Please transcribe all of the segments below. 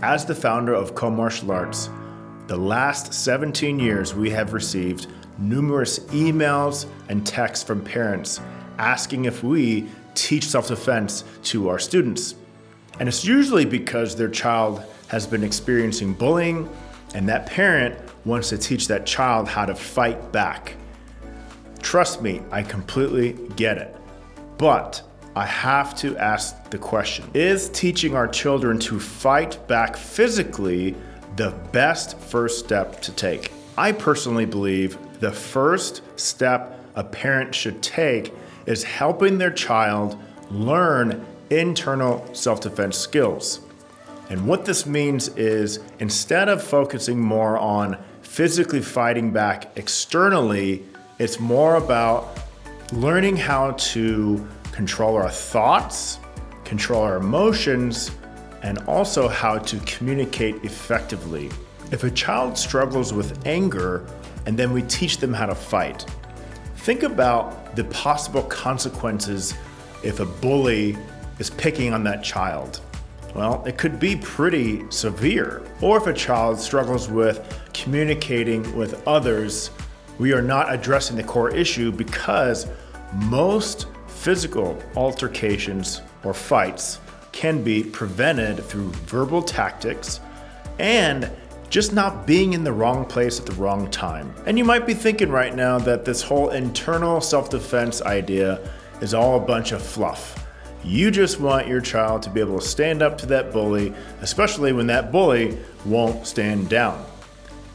As the founder of Co-Martial Arts, the last 17 years we have received numerous emails and texts from parents asking if we teach self-defense to our students. And it's usually because their child has been experiencing bullying and that parent wants to teach that child how to fight back. Trust me, I completely get it. But I have to ask the question, is teaching our children to fight back physically the best first step to take? I personally believe the first step a parent should take is helping their child learn internal self-defense skills. And what this means is instead of focusing more on physically fighting back externally, it's more about learning how to control our thoughts, control our emotions, and also how to communicate effectively. If a child struggles with anger and then we teach them how to fight, think about the possible consequences if a bully is picking on that child. Well, it could be pretty severe. Or if a child struggles with communicating with others, we are not addressing the core issue because most physical altercations or fights can be prevented through verbal tactics and just not being in the wrong place at the wrong time. And you might be thinking right now that this whole internal self-defense idea is all a bunch of fluff. You just want your child to be able to stand up to that bully, especially when that bully won't stand down.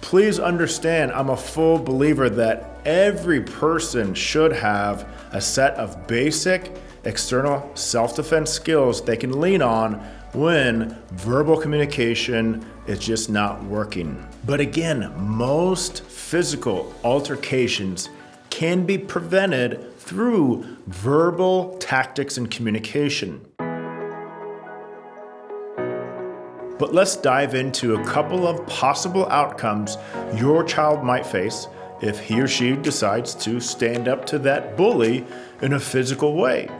Please understand, I'm a full believer that every person should have a set of basic external self-defense skills they can lean on when verbal communication is just not working. But again, most physical altercations can be prevented through verbal tactics and communication. But let's dive into a couple of possible outcomes your child might face if he or she decides to stand up to that bully in a physical way.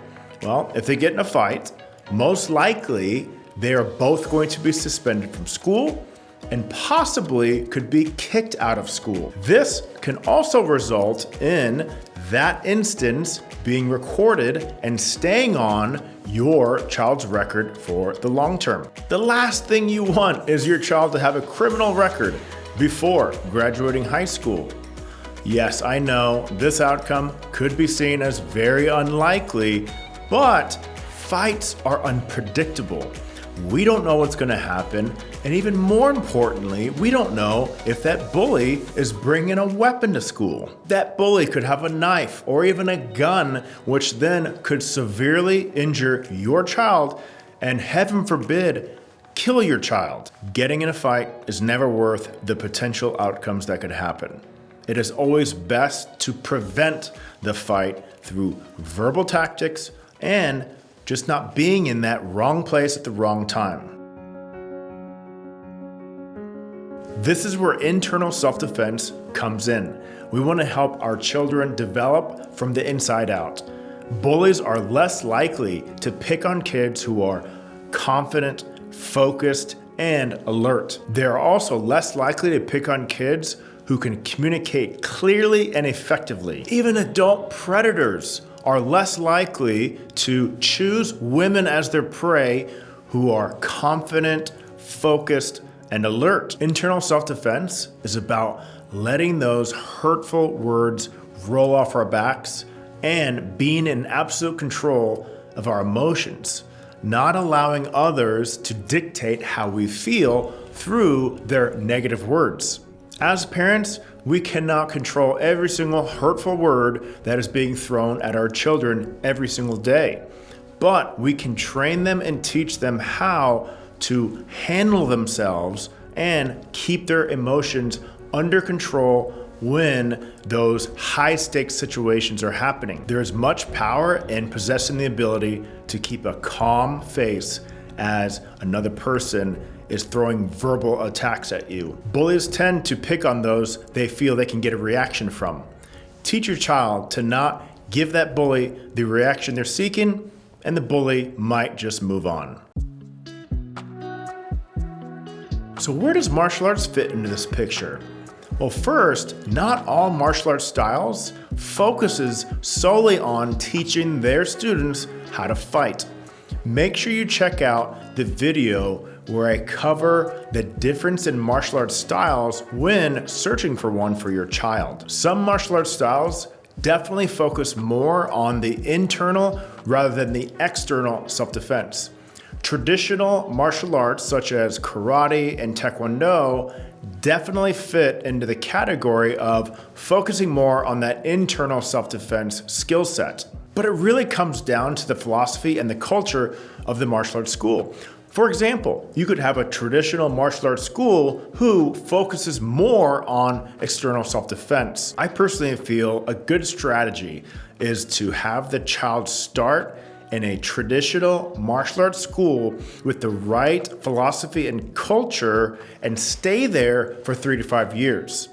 Well, if they get in a fight, most likely they are both going to be suspended from school and possibly could be kicked out of school. This can also result in that instance being recorded and staying on your child's record for the long term. The last thing you want is your child to have a criminal record before graduating high school. Yes, I know this outcome could be seen as very unlikely, but fights are unpredictable. We don't know what's going to happen, and even more importantly, we don't know if that bully is bringing a weapon to school. That bully could have a knife or even a gun, which then could severely injure your child and, heaven forbid, kill your child. Getting in a fight is never worth the potential outcomes that could happen. It is always best to prevent the fight through verbal tactics and just not being in that wrong place at the wrong time. This is where internal self-defense comes in. We want to help our children develop from the inside out. Bullies are less likely to pick on kids who are confident, focused, and alert. They are also less likely to pick on kids who can communicate clearly and effectively. Even adult predators are less likely to choose women as their prey who are confident, focused, and alert. Internal self-defense is about letting those hurtful words roll off our backs and being in absolute control of our emotions, not allowing others to dictate how we feel through their negative words. As parents, we cannot control every single hurtful word that is being thrown at our children every single day, but we can train them and teach them how to handle themselves and keep their emotions under control when those high-stakes situations are happening. There is much power in possessing the ability to keep a calm face as another person is throwing verbal attacks at you. Bullies tend to pick on those they feel they can get a reaction from. Teach your child to not give that bully the reaction they're seeking, and the bully might just move on. So where does martial arts fit into this picture? Well, first, not all martial arts styles focuses solely on teaching their students how to fight. Make sure you check out the video where I cover the difference in martial arts styles when searching for one for your child. Some martial arts styles definitely focus more on the internal rather than the external self-defense. Traditional martial arts such as karate and taekwondo definitely fit into the category of focusing more on that internal self-defense skill set. But it really comes down to the philosophy and the culture of the martial arts school. For example, you could have a traditional martial arts school who focuses more on external self-defense. I personally feel a good strategy is to have the child start in a traditional martial arts school with the right philosophy and culture and stay there for 3 to 5 years.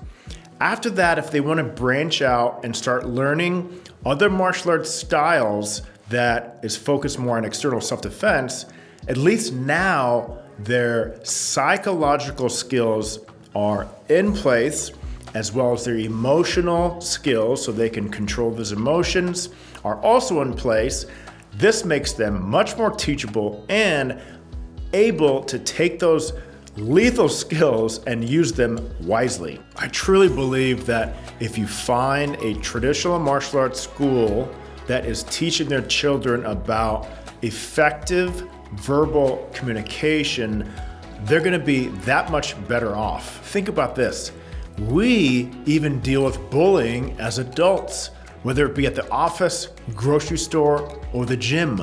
After that, if they want to branch out and start learning other martial arts styles that is focused more on external self-defense, at least now their psychological skills are in place, as well as their emotional skills so they can control those emotions are also in place. This makes them much more teachable and able to take those lethal skills and use them wisely. I truly believe that if you find a traditional martial arts school that is teaching their children about effective verbal communication, they're gonna be that much better off. Think about this. We even deal with bullying as adults, whether it be at the office, grocery store, or the gym.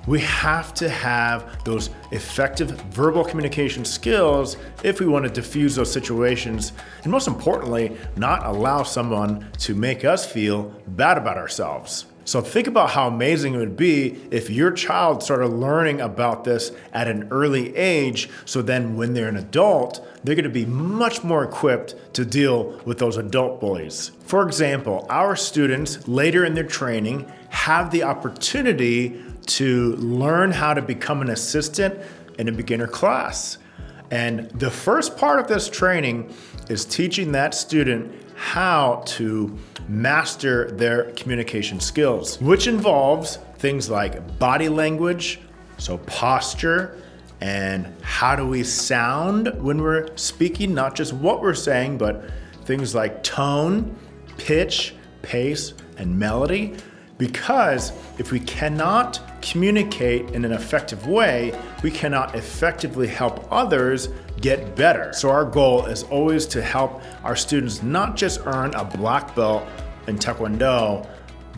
We have to have those effective verbal communication skills if we want to diffuse those situations, and most importantly, not allow someone to make us feel bad about ourselves. So think about how amazing it would be if your child started learning about this at an early age, so then when they're an adult, they're going to be much more equipped to deal with those adult bullies. For example, our students later in their training have the opportunity to learn how to become an assistant in a beginner class. And the first part of this training is teaching that student how to master their communication skills, which involves things like body language, so posture, and how do we sound when we're speaking, not just what we're saying, but things like tone, pitch, pace, and melody. Because if we cannot communicate in an effective way, we cannot effectively help others get better. So our goal is always to help our students not just earn a black belt in taekwondo,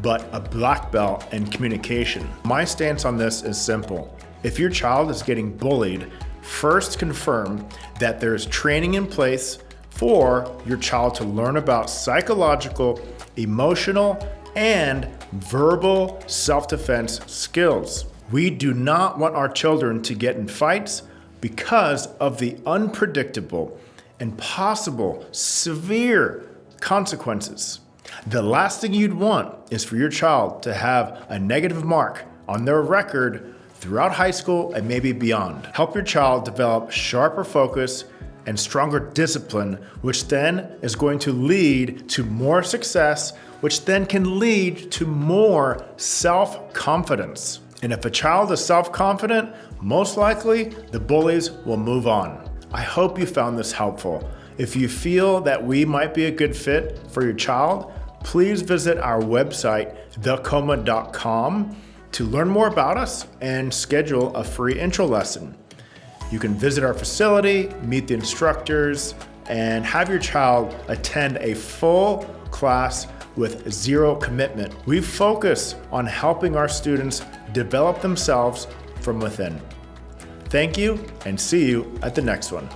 but a black belt in communication. My stance on this is simple. If your child is getting bullied, first confirm that there's training in place for your child to learn about psychological, emotional, and verbal self-defense skills. We do not want our children to get in fights because of the unpredictable and possible severe consequences. The last thing you'd want is for your child to have a negative mark on their record throughout high school and maybe beyond. Help your child develop sharper focus and stronger discipline, which then is going to lead to more success, which then can lead to more self-confidence. And if a child is self-confident, most likely the bullies will move on. I hope you found this helpful. If you feel that we might be a good fit for your child, please visit our website, thecoma.com, to learn more about us and schedule a free intro lesson. You can visit our facility, meet the instructors, and have your child attend a full class with zero commitment. We focus on helping our students develop themselves from within. Thank you, and see you at the next one.